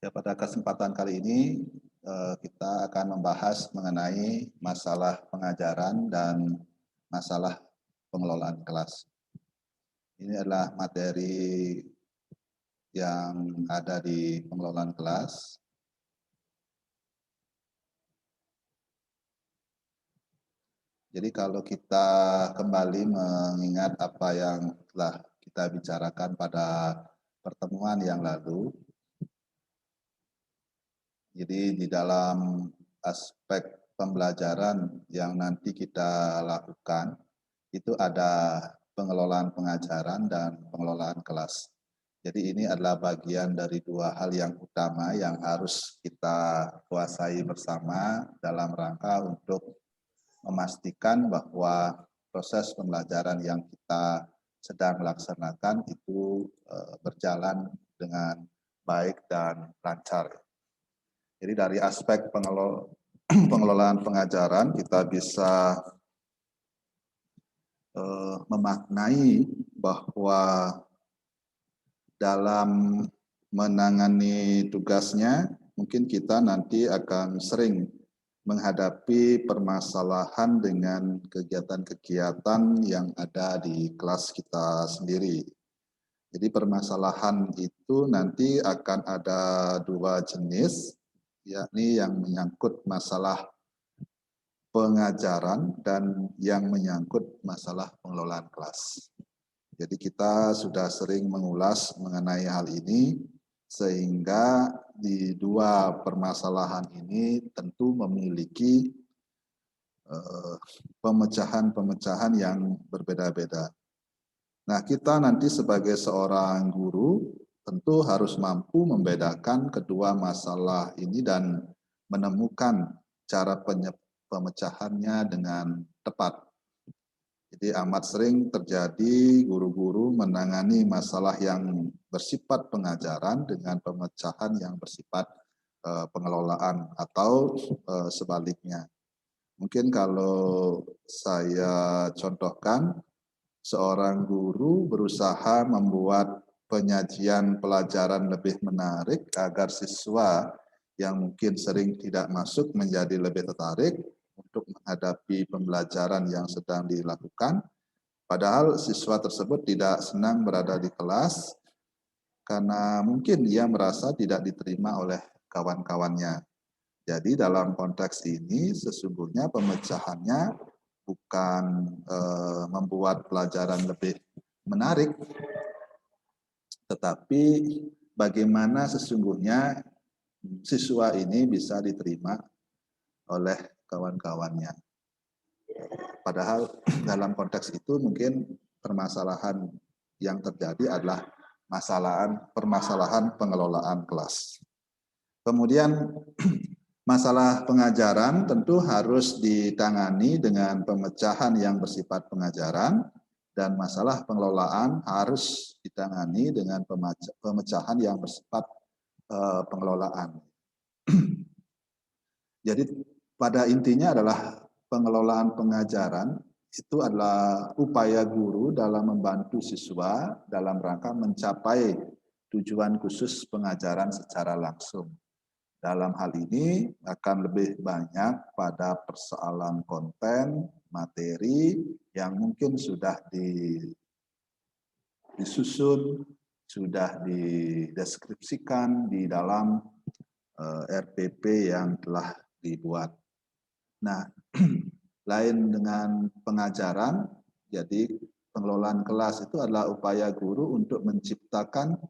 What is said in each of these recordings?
Ya, pada kesempatan kali ini kita akan membahas mengenai masalah pengajaran dan masalah pengelolaan kelas. Ini adalah materi yang ada di pengelolaan kelas. Jadi kalau kita kembali mengingat apa yang telah kita bicarakan pada pertemuan yang lalu, jadi di dalam aspek pembelajaran yang nanti kita lakukan, itu ada pengelolaan pengajaran dan pengelolaan kelas. Jadi ini adalah bagian dari dua hal yang utama yang harus kita kuasai bersama dalam rangka untuk memastikan bahwa proses pembelajaran yang kita sedang laksanakan itu berjalan dengan baik dan lancar. Jadi dari aspek pengelolaan pengajaran kita bisa memaknai bahwa dalam menangani tugasnya, mungkin kita nanti akan sering menghadapi permasalahan dengan kegiatan-kegiatan yang ada di kelas kita sendiri. Jadi permasalahan itu nanti akan ada dua jenis, yakni yang menyangkut masalah pengajaran dan yang menyangkut masalah pengelolaan kelas. Jadi kita sudah sering mengulas mengenai hal ini, sehingga di dua permasalahan ini tentu memiliki pemecahan-pemecahan yang berbeda-beda. Nah, kita nanti sebagai seorang guru tentu harus mampu membedakan kedua masalah ini dan menemukan cara pemecahannya dengan tepat. Jadi amat sering terjadi guru-guru menangani masalah yang bersifat pengajaran dengan pemecahan yang bersifat pengelolaan atau sebaliknya. Mungkin kalau saya contohkan, seorang guru berusaha membuat penyajian pelajaran lebih menarik agar siswa yang mungkin sering tidak masuk menjadi lebih tertarik untuk menghadapi pembelajaran yang sedang dilakukan. Padahal siswa tersebut tidak senang berada di kelas karena mungkin ia merasa tidak diterima oleh kawan-kawannya. Jadi dalam konteks ini sesungguhnya pemecahannya bukan membuat pelajaran lebih menarik, tetapi bagaimana sesungguhnya siswa ini bisa diterima oleh kawan-kawannya. Padahal dalam konteks itu mungkin permasalahan yang terjadi adalah permasalahan pengelolaan kelas. Kemudian masalah pengajaran tentu harus ditangani dengan pemecahan yang bersifat pengajaran, dan masalah pengelolaan harus ditangani dengan pemecahan yang bersifat pengelolaan. Jadi pada intinya adalah pengelolaan pengajaran itu adalah upaya guru dalam membantu siswa dalam rangka mencapai tujuan khusus pengajaran secara langsung. Dalam hal ini akan lebih banyak pada persoalan konten, materi yang mungkin sudah disusun, sudah dideskripsikan di dalam RPP yang telah dibuat. Nah, lain dengan pengajaran, jadi pengelolaan kelas itu adalah upaya guru untuk menciptakan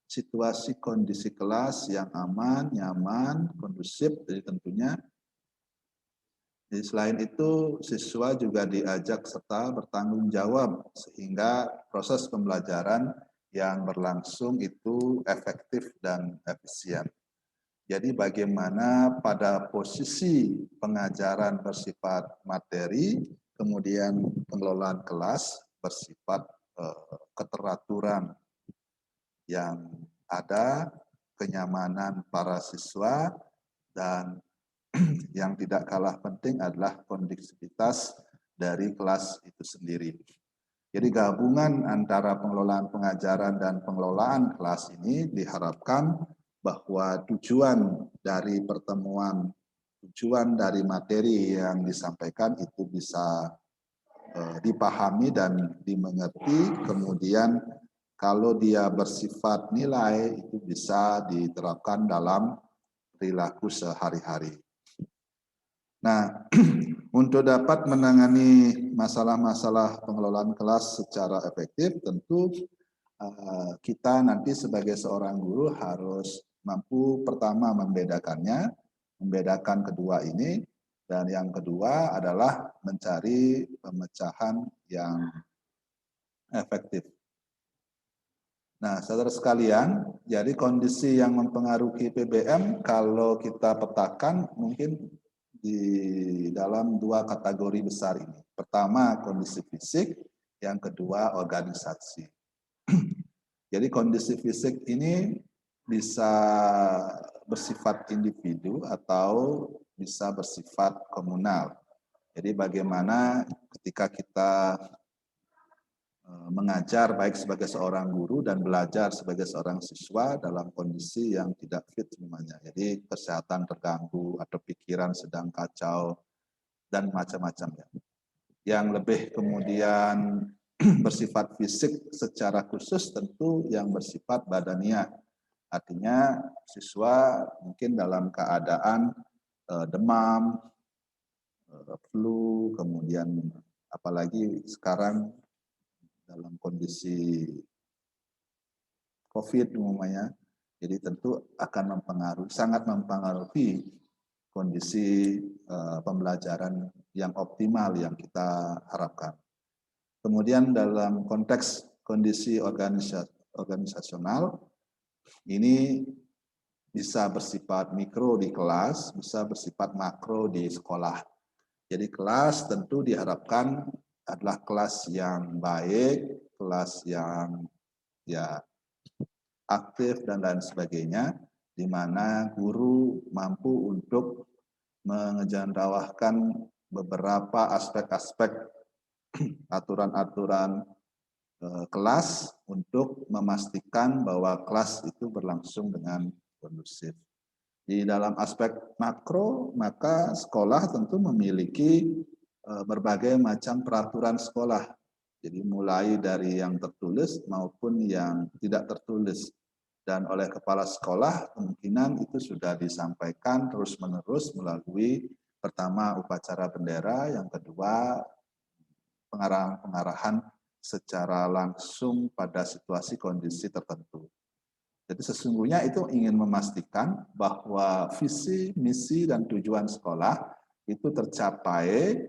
situasi kondisi kelas yang aman, nyaman, kondusif, jadi tentunya. Jadi selain itu, siswa juga diajak serta bertanggung jawab sehingga proses pembelajaran yang berlangsung itu efektif dan efisien. Jadi bagaimana pada posisi pengajaran bersifat materi, kemudian pengelolaan kelas bersifat keteraturan yang ada, kenyamanan para siswa, dan yang tidak kalah penting adalah kondusivitas dari kelas itu sendiri. Jadi gabungan antara pengelolaan pengajaran dan pengelolaan kelas ini diharapkan bahwa tujuan dari pertemuan, tujuan dari materi yang disampaikan itu bisa dipahami dan dimengerti, kemudian kalau dia bersifat nilai itu bisa diterapkan dalam perilaku sehari-hari. Nah, untuk dapat menangani masalah-masalah pengelolaan kelas secara efektif, tentu kita nanti sebagai seorang guru harus mampu pertama membedakan kedua ini, dan yang kedua adalah mencari pemecahan yang efektif. Nah, saudara sekalian, jadi kondisi yang mempengaruhi PBM kalau kita petakan mungkin di dalam dua kategori besar ini. Pertama, kondisi fisik, yang kedua, organisasi. Jadi kondisi fisik ini bisa bersifat individu atau bisa bersifat komunal. Jadi bagaimana ketika kita mengajar baik sebagai seorang guru dan belajar sebagai seorang siswa dalam kondisi yang tidak fit semuanya. Jadi kesehatan terganggu atau pikiran sedang kacau dan macam-macam ya. Yang lebih kemudian bersifat fisik secara khusus tentu yang bersifat badaniah. Artinya siswa mungkin dalam keadaan demam, flu, kemudian apalagi sekarang dalam kondisi COVID umumnya, jadi tentu akan sangat mempengaruhi kondisi pembelajaran yang optimal yang kita harapkan. Kemudian dalam konteks kondisi organisasional, ini bisa bersifat mikro di kelas, bisa bersifat makro di sekolah. Jadi kelas tentu diharapkan adalah kelas yang baik, kelas yang ya aktif dan lain sebagainya, di mana guru mampu untuk mengejanrawahkan beberapa aspek-aspek aturan-aturan kelas untuk memastikan bahwa kelas itu berlangsung dengan kondusif. Di dalam aspek makro, maka sekolah tentu memiliki berbagai macam peraturan sekolah. Jadi mulai dari yang tertulis maupun yang tidak tertulis. Dan oleh kepala sekolah kemungkinan itu sudah disampaikan terus-menerus melalui pertama upacara bendera, yang kedua pengarahan secara langsung pada situasi kondisi tertentu. Jadi sesungguhnya itu ingin memastikan bahwa visi, misi, dan tujuan sekolah itu tercapai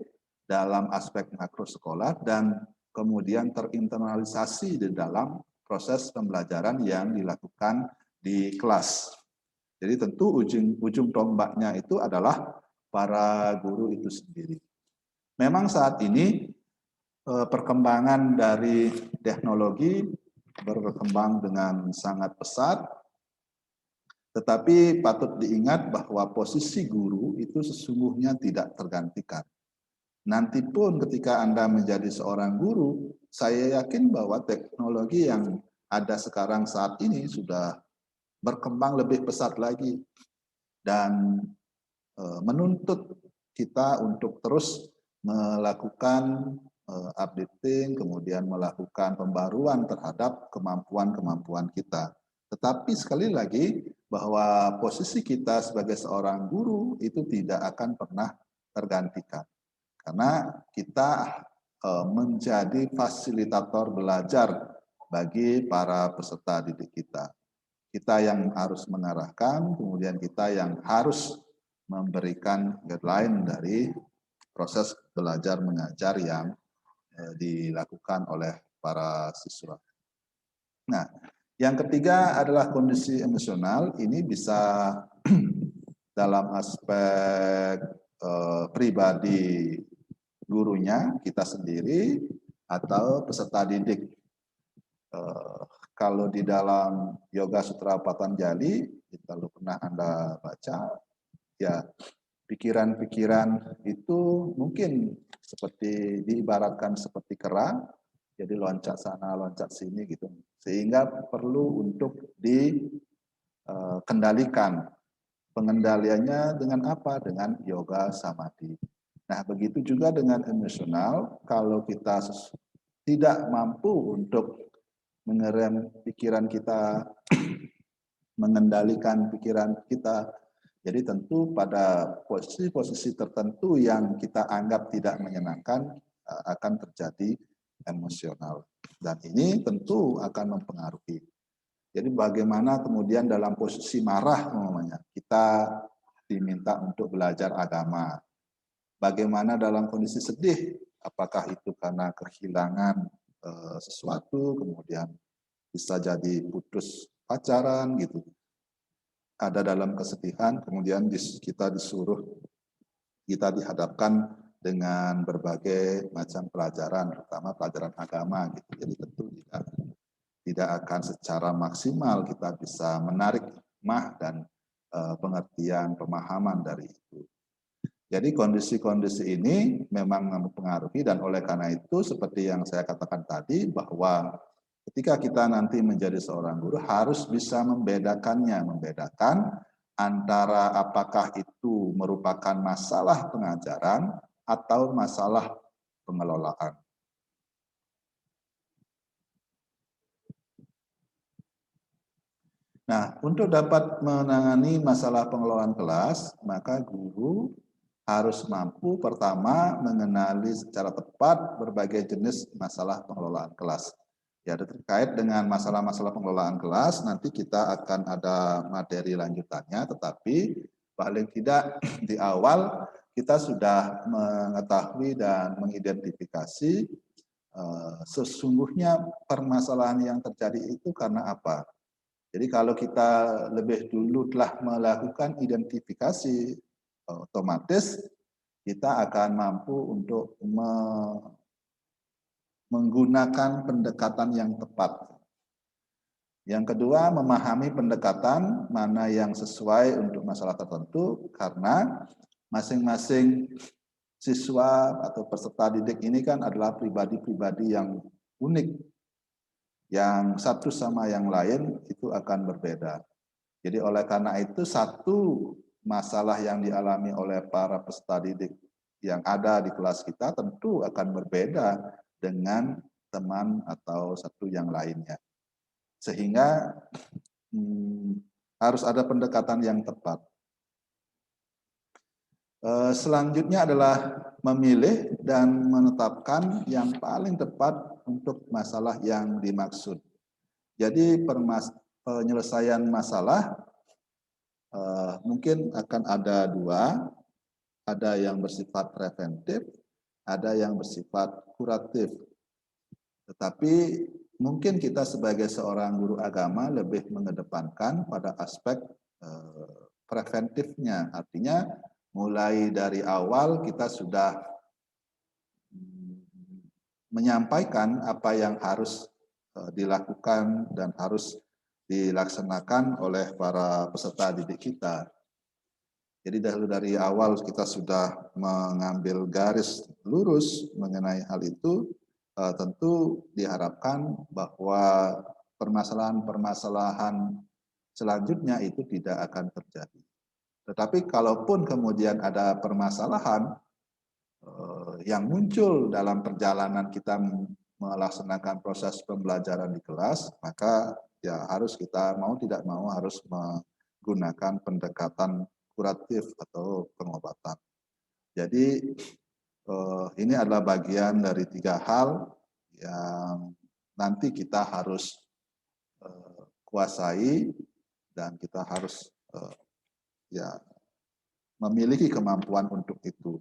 dalam aspek makro sekolah dan kemudian terinternalisasi di dalam proses pembelajaran yang dilakukan di kelas. Jadi tentu ujung tombaknya itu adalah para guru itu sendiri. Memang saat ini perkembangan dari teknologi berkembang dengan sangat pesat, tetapi patut diingat bahwa posisi guru itu sesungguhnya tidak tergantikan. Nanti pun ketika Anda menjadi seorang guru, saya yakin bahwa teknologi yang ada sekarang saat ini sudah berkembang lebih pesat lagi dan menuntut kita untuk terus melakukan updating, kemudian melakukan pembaruan terhadap kemampuan-kemampuan kita. Tetapi sekali lagi bahwa posisi kita sebagai seorang guru itu tidak akan pernah tergantikan. Karena kita menjadi fasilitator belajar bagi para peserta didik kita. Kita yang harus mengarahkan, kemudian kita yang harus memberikan guideline dari proses belajar mengajar yang dilakukan oleh para siswa. Nah, yang ketiga adalah kondisi emosional. Ini bisa dalam aspek pribadi gurunya, kita sendiri, atau peserta didik. Kalau di dalam Yoga Sutra Patanjali, kalau pernah Anda baca, ya pikiran-pikiran itu mungkin seperti diibaratkan seperti kera, jadi loncat sana, loncat sini gitu. Sehingga perlu untuk kendalikan. Pengendaliannya dengan apa? Dengan yoga samadhi. Nah, begitu juga dengan emosional, kalau kita tidak mampu untuk mengerem pikiran kita, mengendalikan pikiran kita, jadi tentu pada posisi-posisi tertentu yang kita anggap tidak menyenangkan akan terjadi emosional. Dan ini tentu akan mempengaruhi. Jadi bagaimana kemudian dalam posisi marah namanya, kita diminta untuk belajar agama. Bagaimana dalam kondisi sedih, apakah itu karena kehilangan sesuatu, kemudian bisa jadi putus pacaran gitu. Ada dalam kesedihan, kemudian kita dihadapkan dengan berbagai macam pelajaran, terutama pelajaran agama gitu. Jadi tentu tidak akan secara maksimal kita bisa menarik hikmah dan pengertian pemahaman dari itu. Jadi kondisi-kondisi ini memang mempengaruhi, dan oleh karena itu seperti yang saya katakan tadi bahwa ketika kita nanti menjadi seorang guru harus bisa membedakan antara apakah itu merupakan masalah pengajaran atau masalah pengelolaan. Nah, untuk dapat menangani masalah pengelolaan kelas, maka guru harus mampu pertama mengenali secara tepat berbagai jenis masalah pengelolaan kelas. Ya, terkait dengan masalah-masalah pengelolaan kelas, nanti kita akan ada materi lanjutannya, tetapi paling tidak di awal kita sudah mengetahui dan mengidentifikasi sesungguhnya permasalahan yang terjadi itu karena apa. Jadi kalau kita lebih dulu telah melakukan identifikasi, otomatis kita akan mampu untuk menggunakan pendekatan yang tepat. Yang kedua, memahami pendekatan mana yang sesuai untuk masalah tertentu, karena masing-masing siswa atau peserta didik ini kan adalah pribadi-pribadi yang unik. Yang satu sama yang lain itu akan berbeda. Jadi oleh karena itu satu masalah yang dialami oleh para peserta didik yang ada di kelas kita tentu akan berbeda dengan teman atau satu yang lainnya. Sehingga harus ada pendekatan yang tepat. Selanjutnya adalah memilih dan menetapkan yang paling tepat untuk masalah yang dimaksud. Jadi penyelesaian masalah mungkin akan ada dua, ada yang bersifat preventif, ada yang bersifat kuratif. Tetapi mungkin kita sebagai seorang guru agama lebih mengedepankan pada aspek preventifnya. Artinya mulai dari awal kita sudah menyampaikan apa yang harus dilakukan dan harus dilaksanakan oleh para peserta didik kita. Jadi dari awal kita sudah mengambil garis lurus mengenai hal itu, tentu diharapkan bahwa permasalahan-permasalahan selanjutnya itu tidak akan terjadi. Tetapi kalaupun kemudian ada permasalahan yang muncul dalam perjalanan kita melaksanakan proses pembelajaran di kelas, maka ya harus kita mau tidak mau harus menggunakan pendekatan kuratif atau pengobatan. Jadi ini adalah bagian dari 3 hal yang nanti kita harus kuasai dan kita harus ya memiliki kemampuan untuk itu.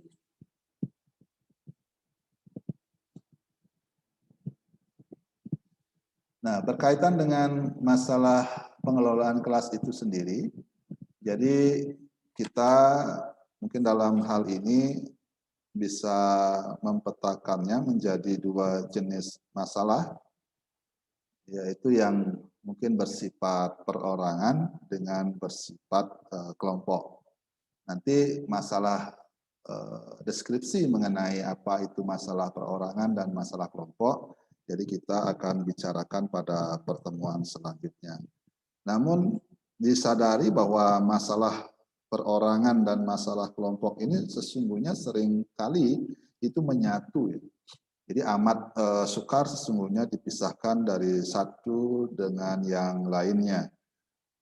Nah, berkaitan dengan masalah pengelolaan kelas itu sendiri, jadi kita mungkin dalam hal ini bisa mempetakannya menjadi 2 jenis masalah, yaitu yang mungkin bersifat perorangan dengan bersifat kelompok. Nanti masalah deskripsi mengenai apa itu masalah perorangan dan masalah kelompok, jadi kita akan bicarakan pada pertemuan selanjutnya. Namun disadari bahwa masalah perorangan dan masalah kelompok ini sesungguhnya seringkali itu menyatu, ya. Jadi amat sukar sesungguhnya dipisahkan dari satu dengan yang lainnya.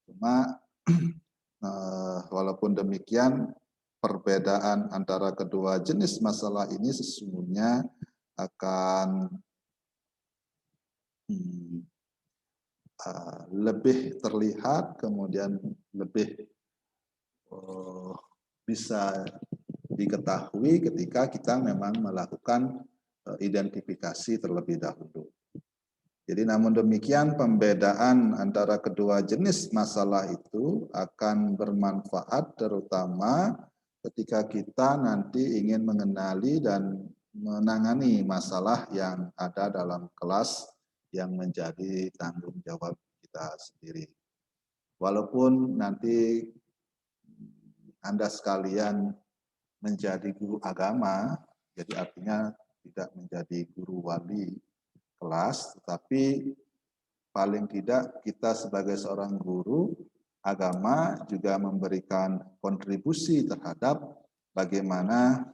Cuma walaupun demikian, perbedaan antara kedua jenis masalah ini sesungguhnya akan lebih terlihat, kemudian lebih bisa diketahui ketika kita memang melakukan identifikasi terlebih dahulu. Jadi namun demikian pembedaan antara kedua jenis masalah itu akan bermanfaat terutama ketika kita nanti ingin mengenali dan menangani masalah yang ada dalam kelas yang menjadi tanggung jawab kita sendiri. Walaupun nanti Anda sekalian menjadi guru agama, jadi artinya tidak menjadi guru wali kelas, tetapi paling tidak kita sebagai seorang guru agama juga memberikan kontribusi terhadap bagaimana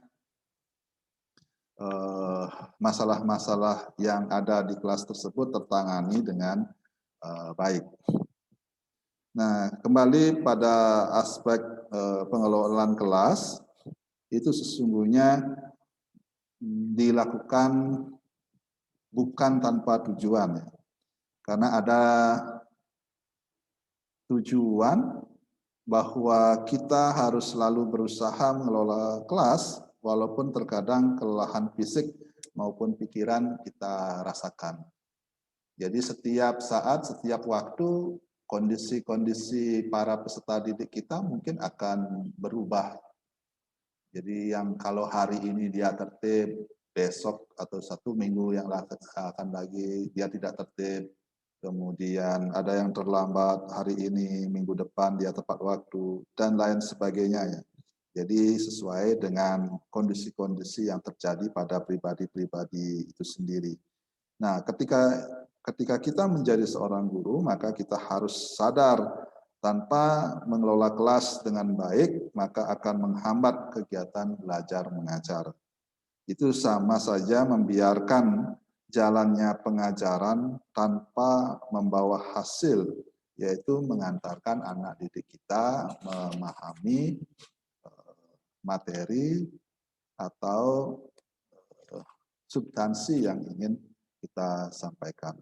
masalah-masalah yang ada di kelas tersebut tertangani dengan baik. Nah, kembali pada aspek pengelolaan kelas, itu sesungguhnya dilakukan bukan tanpa tujuan, ya. Karena ada tujuan bahwa kita harus selalu berusaha mengelola kelas, walaupun terkadang kelelahan fisik maupun pikiran kita rasakan. Jadi setiap saat, setiap waktu, kondisi-kondisi para peserta didik kita mungkin akan berubah. Jadi yang kalau hari ini dia tertib, besok atau 1 minggu yang akan lagi dia tidak tertib. Kemudian ada yang terlambat hari ini, minggu depan dia tepat waktu, dan lain sebagainya, ya. Jadi sesuai dengan kondisi-kondisi yang terjadi pada pribadi-pribadi itu sendiri. Nah, ketika kita menjadi seorang guru, maka kita harus sadar tanpa mengelola kelas dengan baik, maka akan menghambat kegiatan belajar mengajar. Itu sama saja membiarkan jalannya pengajaran tanpa membawa hasil, yaitu mengantarkan anak didik kita memahami materi atau substansi yang ingin kita sampaikan.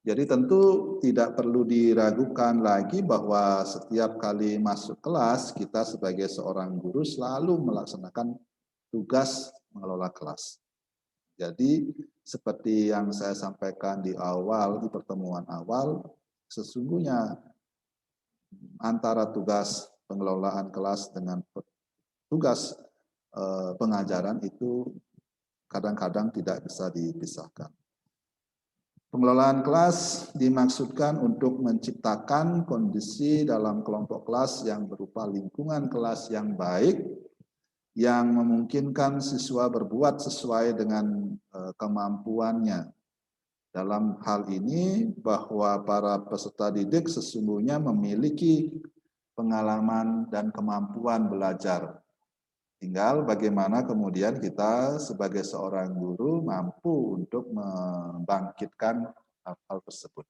Jadi tentu tidak perlu diragukan lagi bahwa setiap kali masuk kelas, kita sebagai seorang guru selalu melaksanakan tugas mengelola kelas. Jadi seperti yang saya sampaikan di awal, di pertemuan awal, sesungguhnya antara tugas pengelolaan kelas dengan tugas pengajaran itu kadang-kadang tidak bisa dipisahkan. Pengelolaan kelas dimaksudkan untuk menciptakan kondisi dalam kelompok kelas yang berupa lingkungan kelas yang baik, yang memungkinkan siswa berbuat sesuai dengan kemampuannya. Dalam hal ini bahwa para peserta didik sesungguhnya memiliki pengalaman dan kemampuan belajar. Tinggal bagaimana kemudian kita sebagai seorang guru mampu untuk membangkitkan hal tersebut.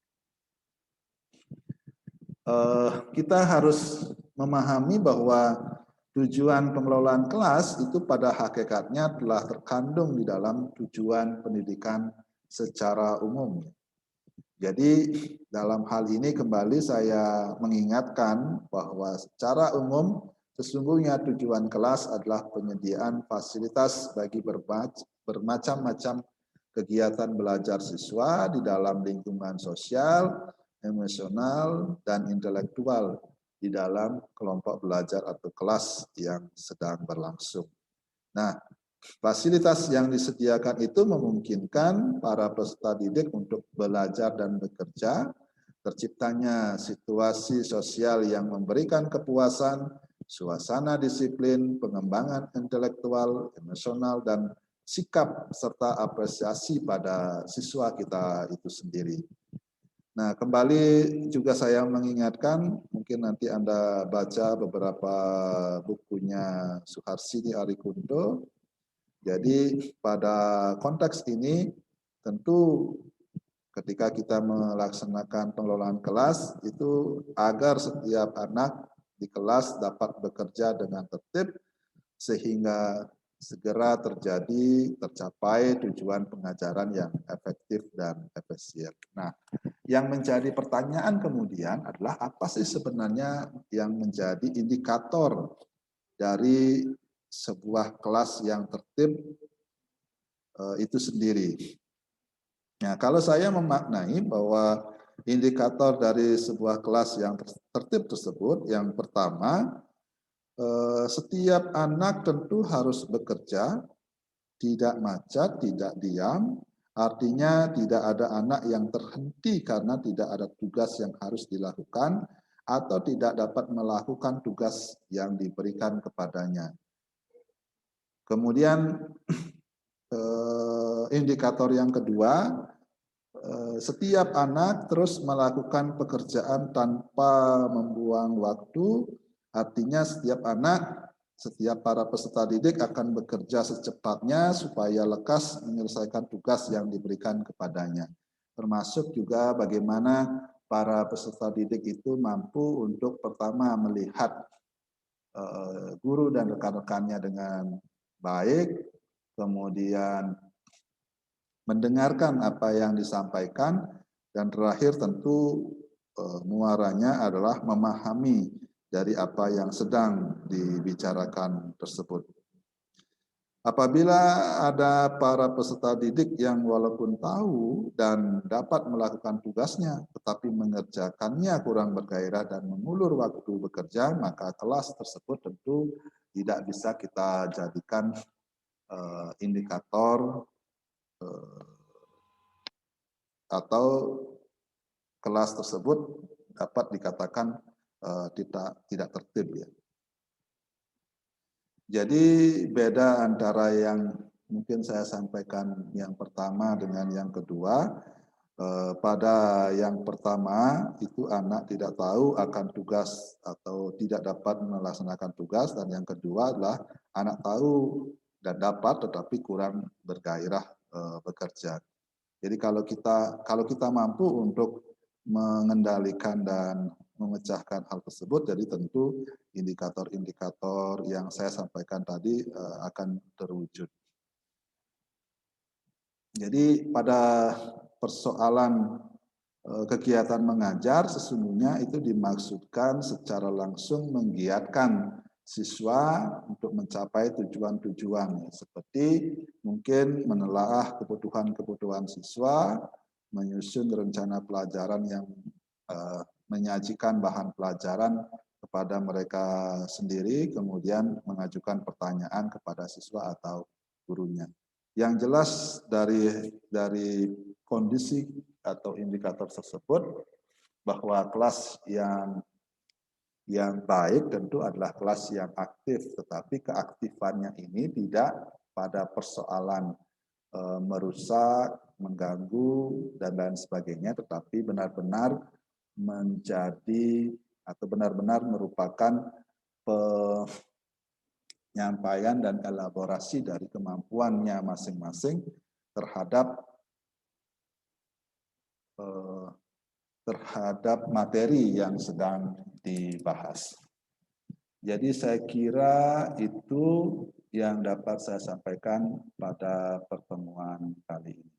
Kita harus memahami bahwa tujuan pengelolaan kelas itu pada hakikatnya telah terkandung di dalam tujuan pendidikan secara umum. Jadi dalam hal ini kembali saya mengingatkan bahwa secara umum sesungguhnya tujuan kelas adalah penyediaan fasilitas bagi bermacam-macam kegiatan belajar siswa di dalam lingkungan sosial, emosional, dan intelektual di dalam kelompok belajar atau kelas yang sedang berlangsung. Nah, fasilitas yang disediakan itu memungkinkan para peserta didik untuk belajar dan bekerja, terciptanya situasi sosial yang memberikan kepuasan, suasana disiplin, pengembangan intelektual, emosional, dan sikap serta apresiasi pada siswa kita itu sendiri. Nah, kembali juga saya mengingatkan, mungkin nanti Anda baca beberapa bukunya Suharsini Arikundo. Jadi pada konteks ini tentu ketika kita melaksanakan pengelolaan kelas itu agar setiap anak di kelas dapat bekerja dengan tertib sehingga segera tercapai tujuan pengajaran yang efektif dan efisien. Nah, yang menjadi pertanyaan kemudian adalah apa sih sebenarnya yang menjadi indikator dari sebuah kelas yang tertib itu sendiri. Nah, kalau saya memaknai bahwa indikator dari sebuah kelas yang tertib tersebut, yang pertama, setiap anak tentu harus bekerja, tidak macet, tidak diam, artinya tidak ada anak yang terhenti karena tidak ada tugas yang harus dilakukan atau tidak dapat melakukan tugas yang diberikan kepadanya. Kemudian indikator yang kedua, setiap anak terus melakukan pekerjaan tanpa membuang waktu, artinya setiap para peserta didik akan bekerja secepatnya supaya lekas menyelesaikan tugas yang diberikan kepadanya. Termasuk juga bagaimana para peserta didik itu mampu untuk pertama melihat guru dan rekan-rekannya dengan baik, kemudian mendengarkan apa yang disampaikan, dan terakhir tentu muaranya adalah memahami dari apa yang sedang dibicarakan tersebut. Apabila ada para peserta didik yang walaupun tahu dan dapat melakukan tugasnya, tetapi mengerjakannya kurang bergairah dan mengulur waktu bekerja, maka kelas tersebut tentu tidak bisa kita jadikan indikator atau kelas tersebut dapat dikatakan tidak tertib ya. Jadi beda antara yang mungkin saya sampaikan yang pertama dengan yang kedua. Pada yang pertama itu anak tidak tahu akan tugas atau tidak dapat melaksanakan tugas, dan yang kedua adalah anak tahu dan dapat tetapi kurang bergairah bekerja. Jadi kalau kita mampu untuk mengendalikan dan memecahkan hal tersebut, jadi tentu indikator-indikator yang saya sampaikan tadi akan terwujud. Jadi pada persoalan kegiatan mengajar sesungguhnya itu dimaksudkan secara langsung menggiatkan siswa untuk mencapai tujuan-tujuan, seperti mungkin menelaah kebutuhan-kebutuhan siswa, menyusun rencana pelajaran yang menyajikan bahan pelajaran kepada mereka sendiri, kemudian mengajukan pertanyaan kepada siswa atau gurunya. Yang jelas dari kondisi atau indikator tersebut bahwa kelas yang baik tentu adalah kelas yang aktif, tetapi keaktifannya ini tidak pada persoalan merusak, mengganggu dan lain sebagainya, tetapi benar-benar menjadi atau benar-benar merupakan penyampaian dan elaborasi dari kemampuannya masing-masing terhadap materi yang sedang dibahas. Jadi saya kira itu yang dapat saya sampaikan pada pertemuan kali ini.